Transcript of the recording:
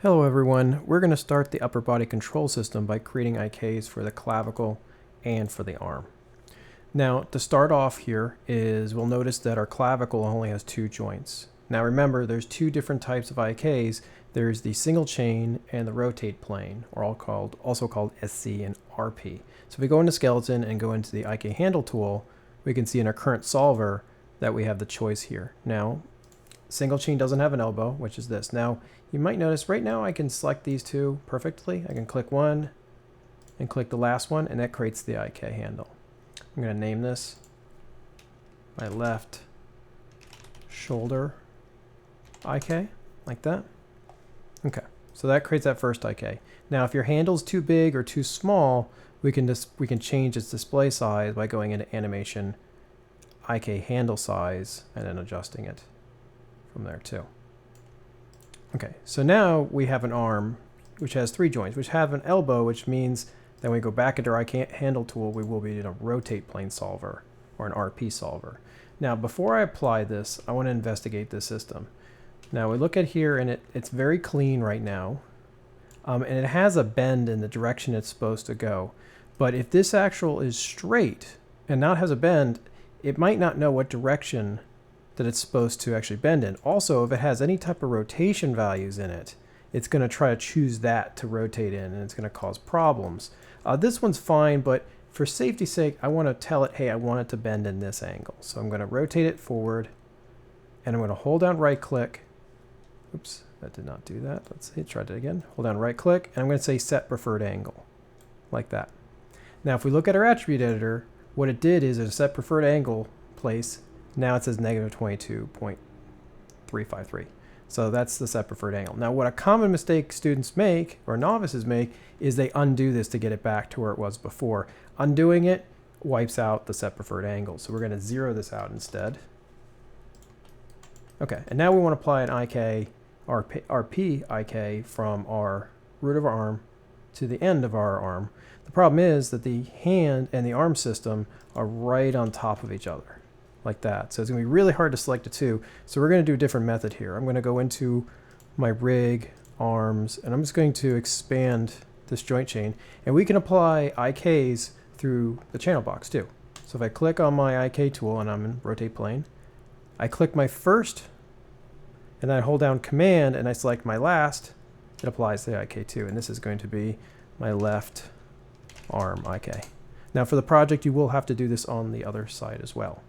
Hello everyone, we're going to start the upper body control system by creating IKs for the clavicle and for the arm. Now to start off here is we'll notice that our clavicle only has two joints. Now remember there's two different types of IKs. There's the single chain and the rotate plane, or also called SC and RP. So if we go into skeleton and go into the ikHandle tool, we can see in our current solver that we have the choice here. Now single chain doesn't have an elbow, which is this. Now, you might notice right now I can select these two perfectly. I can click one and click the last one, and that creates the IK handle. I'm going to name this my left shoulder IK, like that. Okay, so that creates that first IK. Now, if your handle's too big or too small, we can change its display size by going into animation, IK handle size, and then adjusting it from there too. Okay, so now we have an arm which has three joints, which have an elbow, which means that when we go back into our ikHandle tool, we will be in a rotate plane solver or an RP solver. Now, before I apply this, I want to investigate this system. Now we look at here, and it's very clean right now, and it has a bend in the direction it's supposed to go. But if this actual is straight and not has a bend, it might not know what direction that it's supposed to actually bend in. Also, if it has any type of rotation values in it, it's going to try to choose that to rotate in, and it's going to cause problems. This one's fine, but for safety's sake, I want to tell it, hey, I want it to bend in this angle. So I'm going to rotate it forward, and I'm going to hold down right click. Oops, that did not do that. Let's see, try that again. Hold down right click, and I'm going to say set preferred angle, like that. Now, if we look at our attribute editor, what it did is it set preferred angle place. Now it says negative 22.353. So that's the set preferred angle. Now what a common mistake students make, or novices make, is they undo this to get it back to where it was before. Undoing it wipes out the set preferred angle. So we're going to zero this out instead. Okay, and now we want to apply an IK, RP IK from our root of our arm to the end of our arm. The problem is that the hand and the arm system are right on top of each other, like that. So it's going to be really hard to select the two. So we're going to do a different method here. I'm going to go into my rig, arms, and I'm just going to expand this joint chain. And we can apply IKs through the channel box too. So if I click on my IK tool and I'm in rotate plane, I click my first, and then I hold down command and I select my last, it applies the IK2. And this is going to be my left arm IK. Now for the project, you will have to do this on the other side as well.